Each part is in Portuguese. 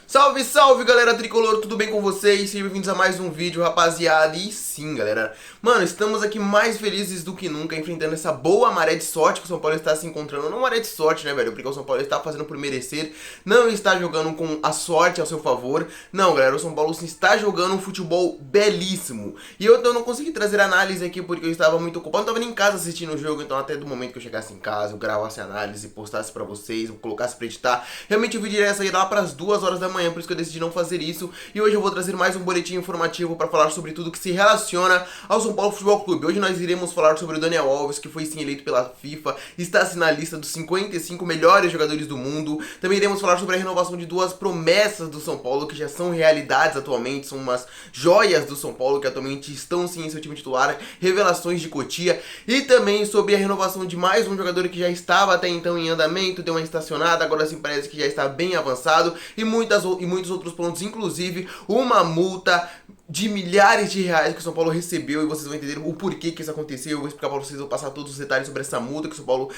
Salve, salve, galera tricolor, tudo bem com vocês? Sejam bem-vindos a mais um vídeo, rapaziada. E sim, galera, mano, estamos aqui mais felizes do que nunca, enfrentando essa boa maré de sorte que o São Paulo está se encontrando. Não maré de sorte, né, velho, porque o São Paulo está fazendo por merecer, não está jogando com a sorte ao seu favor. Não, galera, o São Paulo sim está jogando um futebol belíssimo. E eu não consegui trazer análise aqui porque eu estava muito ocupado, eu estava nem em casa assistindo o jogo. Então até do momento que eu chegasse em casa, eu gravasse análise, postasse pra vocês, eu colocasse pra editar, realmente o vídeo iria sair lá pras 2 horas da manhã, por isso que eu decidi não fazer isso. E hoje eu vou trazer mais um boletim informativo para falar sobre tudo que se relaciona ao São Paulo Futebol Clube. Hoje nós iremos falar sobre o Daniel Alves, que foi sim eleito pela FIFA, está assim na lista dos 55 melhores jogadores do mundo. Também iremos falar sobre a renovação de duas promessas do São Paulo, que já são realidades atualmente, são umas joias do São Paulo que atualmente estão sim em seu time titular, revelações de Cotia. E também sobre a renovação de mais um jogador que já estava até então em andamento, deu uma estacionada, agora sim parece que já está bem avançado, e muitos outros pontos, inclusive uma multa de milhares de reais que o São Paulo recebeu, e vocês vão entender o porquê que isso aconteceu. Eu vou explicar pra vocês, vou passar todos os detalhes sobre essa multa que o São Paulo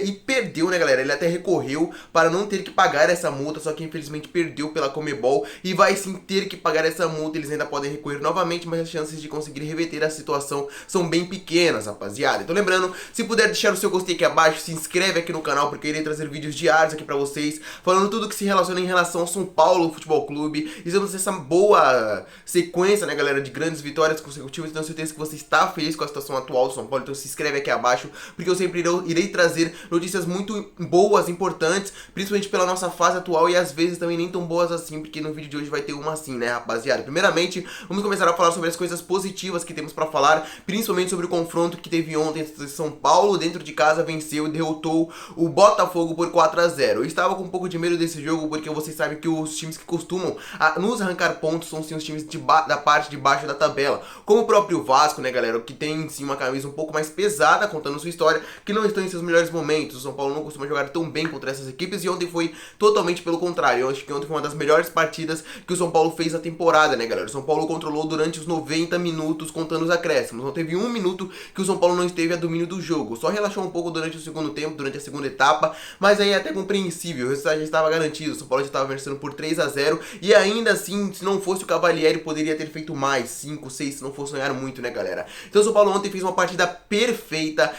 e perdeu, né, galera? Ele até recorreu para não ter que pagar essa multa, só que infelizmente perdeu pela Conmebol e vai sim ter que pagar essa multa. Eles ainda podem recorrer novamente, mas as chances de conseguir reverter a situação são bem pequenas, rapaziada. Então lembrando, se puder deixar o seu gostei aqui abaixo, se inscreve aqui no canal, porque eu irei trazer vídeos diários aqui pra vocês, falando tudo que se relaciona em relação ao São Paulo Futebol Clube. E estamos nessa boa sequência, né, galera, de grandes vitórias consecutivas. Tenho certeza que você está feliz com a situação atual do São Paulo, então se inscreve aqui abaixo, porque eu sempre irei trazer notícias muito boas, importantes, principalmente pela nossa fase atual, e às vezes também nem tão boas assim, porque no vídeo de hoje vai ter uma assim, né, rapaziada. Primeiramente, vamos começar a falar sobre as coisas positivas que temos pra falar, principalmente sobre o confronto que teve ontem. São Paulo, dentro de casa, venceu e derrotou o Botafogo por 4-0. Eu estava com um pouco de medo desse jogo, porque vocês sabem que os times que costumam nos arrancar pontos são sim os times da parte de baixo da tabela, como o próprio Vasco, né, galera, que tem sim uma camisa um pouco mais pesada, contando sua história, que não estão em seus melhores momentos. O São Paulo não costuma jogar tão bem contra essas equipes, e ontem foi totalmente pelo contrário. Eu acho que ontem foi uma das melhores partidas que o São Paulo fez na temporada, né, galera. O São Paulo controlou durante os 90 minutos, contando os acréscimos. Não teve um minuto que o São Paulo não esteve a domínio do jogo. Só relaxou um pouco durante o segundo tempo, durante a segunda etapa, mas aí é até compreensível. O resultado já estava garantido, o São Paulo já estava vencendo por 3-0, e ainda assim, se não fosse o Cavalieri, poderia ter feito mais, 5, 6, se não for sonhar muito, né, galera. Então o São Paulo ontem fez uma partida perfeita,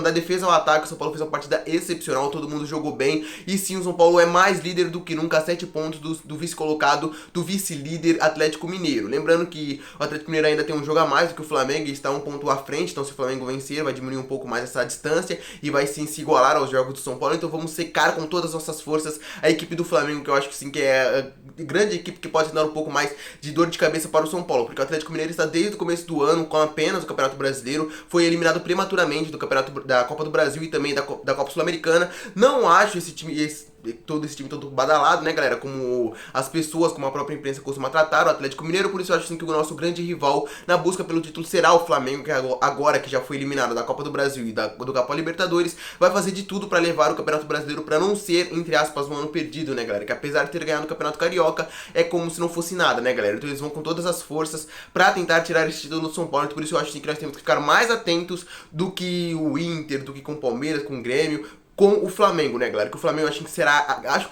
da defesa ao ataque. O São Paulo fez uma partida excepcional, todo mundo jogou bem, e sim, o São Paulo é mais líder do que nunca, 7 pontos do vice-colocado, do vice-líder Atlético Mineiro. Lembrando que o Atlético Mineiro ainda tem um jogo a mais do que o Flamengo e está um ponto à frente, então se o Flamengo vencer, vai diminuir um pouco mais essa distância e vai sim se igualar aos jogos do São Paulo. Então vamos secar com todas as nossas forças a equipe do Flamengo, que eu acho que sim, que é a grande equipe que pode dar um pouco mais de dor de cabeça para o São Paulo, porque o Atlético Mineiro está desde o começo do ano com apenas o Campeonato Brasileiro, foi eliminado prematuramente do Campeonato da Copa do Brasil e também da Copa Sul-Americana. Não acho todo esse time todo badalado, né, galera, como as pessoas, como a própria imprensa costuma tratar o Atlético Mineiro. Por isso eu acho sim que o nosso grande rival na busca pelo título será o Flamengo, que agora que já foi eliminado da Copa do Brasil e do Copa Libertadores, vai fazer de tudo pra levar o Campeonato Brasileiro pra não ser, entre aspas, um ano perdido, né, galera, que apesar de ter ganhado o Campeonato Carioca, é como se não fosse nada, né, galera. Então eles vão com todas as forças pra tentar tirar esse título do São Paulo. Então por isso eu acho sim que nós temos que ficar mais atentos do que o Inter, do que com o Palmeiras, com o Grêmio, com o Flamengo, né, galera? Que o Flamengo acho que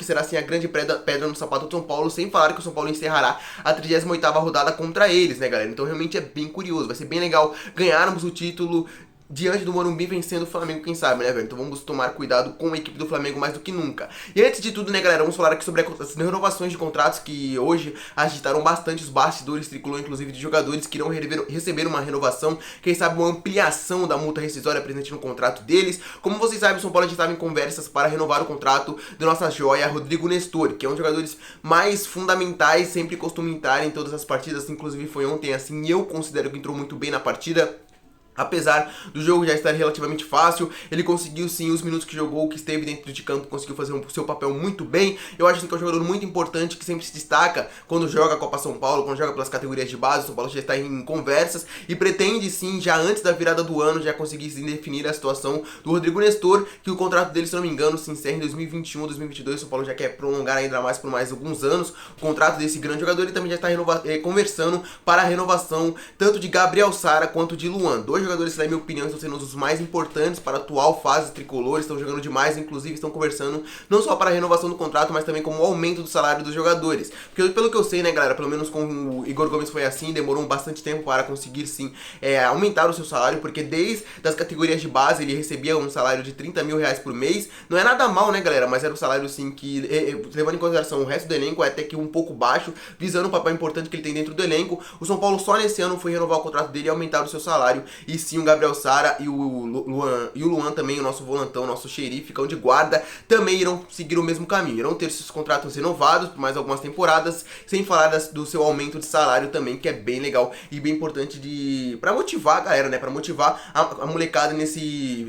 será assim a grande pedra no sapato do São Paulo, sem falar que o São Paulo encerrará a 38ª rodada contra eles, né, galera? Então realmente é bem curioso, vai ser bem legal ganharmos o título diante do Morumbi, vencendo o Flamengo, quem sabe, né, velho? Então vamos tomar cuidado com a equipe do Flamengo mais do que nunca. E antes de tudo, né, galera, vamos falar aqui sobre as renovações de contratos que hoje agitaram bastante os bastidores tricolor, inclusive de jogadores que irão receber uma renovação, quem sabe uma ampliação da multa rescisória presente no contrato deles. Como vocês sabem, o São Paulo já estava em conversas para renovar o contrato de nossa joia, Rodrigo Nestor, que é um dos jogadores mais fundamentais, sempre costuma entrar em todas as partidas, inclusive foi ontem assim, e eu considero que entrou muito bem na partida. Apesar do jogo já estar relativamente fácil, ele conseguiu sim, os minutos que jogou, que esteve dentro de campo, conseguiu fazer o seu papel muito bem. Eu acho que é um jogador muito importante, que sempre se destaca quando joga a Copa São Paulo, quando joga pelas categorias de base. O São Paulo já está em conversas e pretende sim, já antes da virada do ano, já conseguir sim, definir a situação do Rodrigo Nestor, que o contrato dele, se não me engano, se encerra em 2021, 2022. O São Paulo já quer prolongar ainda mais por mais alguns anos o contrato desse grande jogador, e também já está conversando para a renovação tanto de Gabriel Sara quanto de Luan, dois dois jogadores que, na minha opinião, estão sendo os mais importantes para a atual fase tricolor, estão jogando demais, inclusive estão conversando não só para a renovação do contrato, mas também como o aumento do salário dos jogadores. Porque pelo que eu sei, né, galera, pelo menos com o Igor Gomes foi assim, demorou bastante tempo para conseguir, sim, aumentar o seu salário, porque desde as categorias de base ele recebia um salário de 30 mil reais por mês. Não é nada mal, né, galera, mas era um salário, sim, que, levando em consideração o resto do elenco, é até que um pouco baixo, visando o papel importante que ele tem dentro do elenco. O São Paulo só nesse ano foi renovar o contrato dele e aumentar o seu salário. E sim, o Gabriel Sara e o Luan também, o nosso volantão, o nosso xerife, cão de guarda, também irão seguir o mesmo caminho. Irão ter seus contratos renovados por mais algumas temporadas, sem falar do seu aumento de salário também, que é bem legal e bem importante pra motivar a galera, né? Pra motivar a molecada nesse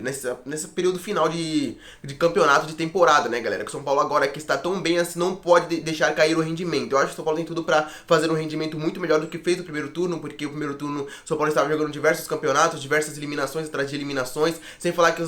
período final de campeonato de temporada, né, galera? Que o São Paulo agora que está tão bem assim, não pode deixar cair o rendimento. Eu acho que o São Paulo tem tudo pra fazer um rendimento muito melhor do que fez no primeiro turno, porque o primeiro turno o São Paulo estava jogando diversos campeonatos, diversas eliminações atrás de eliminações, sem falar que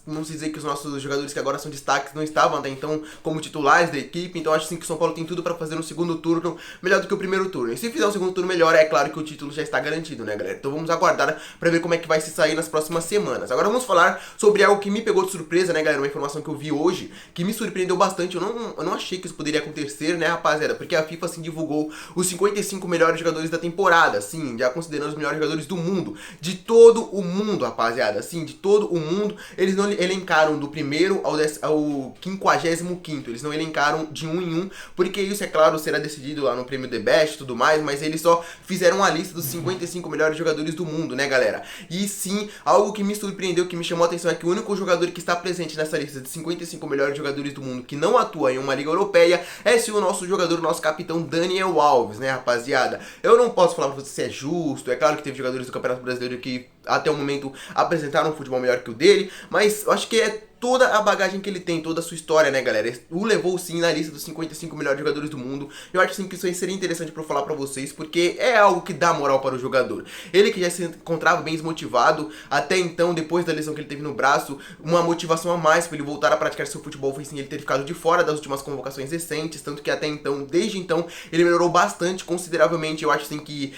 vamos dizer que os nossos jogadores que agora são destaques não estavam até então como titulares da equipe. Então acho sim que o São Paulo tem tudo pra fazer um segundo turno melhor do que o primeiro turno. E se fizer um segundo turno melhor, é claro que o título já está garantido, né, galera? Então vamos aguardar pra ver como é que vai se sair nas próximas semanas. Agora vamos falar sobre algo que me pegou de surpresa, né, galera? Uma informação que eu vi hoje, que me surpreendeu bastante. Eu não achei que isso poderia acontecer, né, rapaziada? Porque a FIFA, assim, divulgou os 55 melhores jogadores da temporada, assim, já considerando os melhores jogadores do mundo. De todo o mundo, rapaziada, assim, de todo o mundo. Eles não elencaram do primeiro ao 55º. Eles não elencaram de um em um, porque isso, é claro, será decidido lá no prêmio The Best e tudo mais, mas eles só fizeram a lista dos 55 melhores jogadores do mundo, né, galera? E sim, algo que me surpreendeu, que me chamou a atenção é que o único jogador que está presente nessa lista de 55 melhores jogadores do mundo que não atua em uma liga europeia é sim o nosso jogador, o nosso capitão Daniel Alves, né, rapaziada? Eu não posso falar pra você se é justo, é claro que teve jogadores do Campeonato Brasileiro que até o momento apresentaram um futebol melhor que o dele, mas eu acho que é toda a bagagem que ele tem, toda a sua história, né, galera? O levou sim na lista dos 55 melhores jogadores do mundo. Eu acho sim que isso aí seria interessante pra eu falar pra vocês, porque é algo que dá moral para o jogador. Ele que já se encontrava bem desmotivado até então, depois da lesão que ele teve no braço, uma motivação a mais pra ele voltar a praticar seu futebol foi sim ele ter ficado de fora das últimas convocações recentes, tanto que até então, desde então, ele melhorou bastante, consideravelmente. Eu acho sim que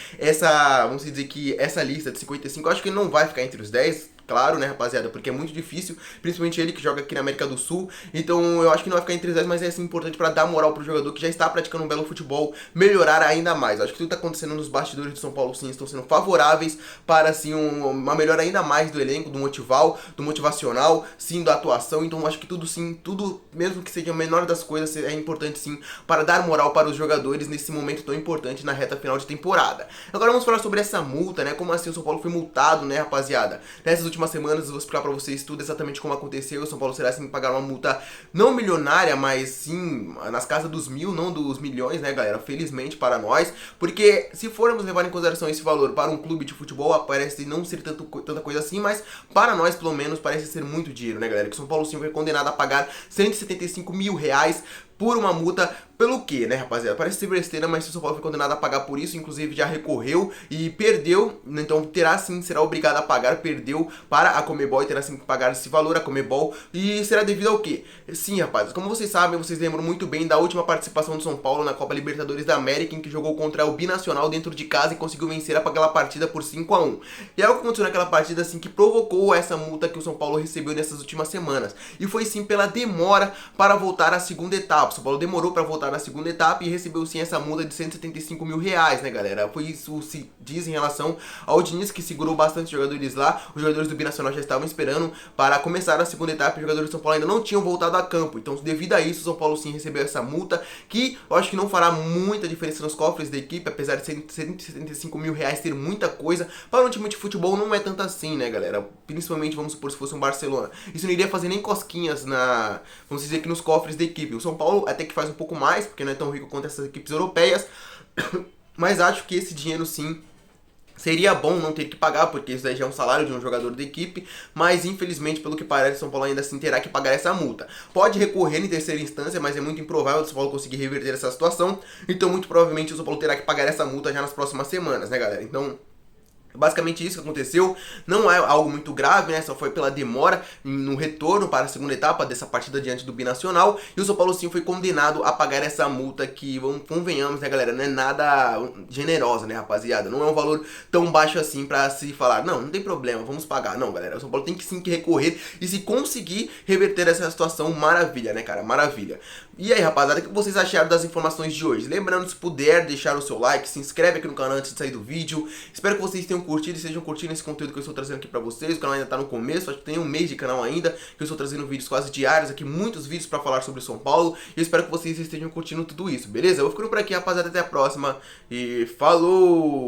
vamos dizer que essa lista de 55, eu acho que ele não vai ficar entre os 10, claro, né, rapaziada, porque é muito difícil, principalmente ele que joga aqui na América do Sul. Então eu acho que não vai ficar entre os 10, mas é assim, importante pra dar moral pro jogador que já está praticando um belo futebol, melhorar ainda mais. Eu acho que tudo que tá acontecendo nos bastidores do São Paulo, sim, estão sendo favoráveis para, assim, uma melhora ainda mais do elenco, do motivacional, sim, da atuação. Então eu acho que tudo, sim, tudo, mesmo que seja a menor das coisas, é importante, sim, para dar moral para os jogadores nesse momento tão importante na reta final de temporada. Agora vamos falar sobre essa multa, né, como assim o São Paulo foi multado, né, rapaziada? Nessas últimas semanas eu vou explicar pra vocês tudo exatamente como aconteceu. O São Paulo será assim pagar uma multa não milionária, mas sim nas casas dos 1.000, não dos milhões, né, galera? Felizmente para nós, porque se formos levar em consideração esse valor para um clube de futebol, parece não ser tanta coisa assim, mas para nós, pelo menos, parece ser muito dinheiro, né, galera? Que o São Paulo sim foi condenado a pagar 175 mil reais por uma multa. Pelo que, né, rapaziada? Parece ser besteira, mas o São Paulo foi condenado a pagar por isso, inclusive já recorreu e perdeu, então terá sim, será obrigado a pagar, perdeu para a Conmebol e terá sim que pagar esse valor a Conmebol. E será devido ao quê? Sim, rapazes, como vocês sabem, vocês lembram muito bem da última participação do São Paulo na Copa Libertadores da América, em que jogou contra o Binacional dentro de casa e conseguiu vencer aquela partida por 5-1. E algo que aconteceu naquela partida, assim, que provocou essa multa que o São Paulo recebeu nessas últimas semanas. E foi sim pela demora para voltar à segunda etapa. O São Paulo demorou para voltar na segunda etapa e recebeu sim essa multa de 175 mil reais, né, galera? Foi isso se diz em relação ao Diniz, que segurou bastante jogadores lá. Os jogadores do Binacional já estavam esperando para começar a segunda etapa e os jogadores do São Paulo ainda não tinham voltado a campo. Então, devido a isso, o São Paulo sim recebeu essa multa, que eu acho que não fará muita diferença nos cofres da equipe, apesar de 175 mil reais ter muita coisa. Para um time de futebol não é tanto assim, né, galera? Principalmente, vamos supor, se fosse um Barcelona. Isso não iria fazer nem cosquinhas vamos dizer que nos cofres da equipe. O São Paulo até que faz um pouco mais, porque não é tão rico quanto essas equipes europeias, mas acho que esse dinheiro sim seria bom não ter que pagar, porque isso daí já é um salário de um jogador da equipe, mas infelizmente, pelo que parece, São Paulo ainda assim terá que pagar essa multa. Pode recorrer em terceira instância, mas é muito improvável o São Paulo conseguir reverter essa situação, então muito provavelmente o São Paulo terá que pagar essa multa já nas próximas semanas, né, galera? Então Basicamente isso que aconteceu, não é algo muito grave, né? Só foi pela demora no retorno para a segunda etapa dessa partida diante do Binacional. E o São Paulo sim foi condenado a pagar essa multa que, convenhamos, né, galera, não é nada generosa, né, rapaziada? Não é um valor tão baixo assim pra se falar, não tem problema, vamos pagar. Não, galera, o São Paulo tem que sim que recorrer e se conseguir reverter essa situação, maravilha, né, cara? Maravilha. E aí, rapaziada, o que vocês acharam das informações de hoje? Lembrando, se puder, deixar o seu like, se inscreve aqui no canal antes de sair do vídeo. Espero que vocês tenham curtido e estejam curtindo esse conteúdo que eu estou trazendo aqui pra vocês. O canal ainda tá no começo, acho que tem um mês de canal ainda, que eu estou trazendo vídeos quase diários aqui, muitos vídeos pra falar sobre o São Paulo. E eu espero que vocês estejam curtindo tudo isso, beleza? Eu vou ficando por aqui, rapaziada, até a próxima e falou!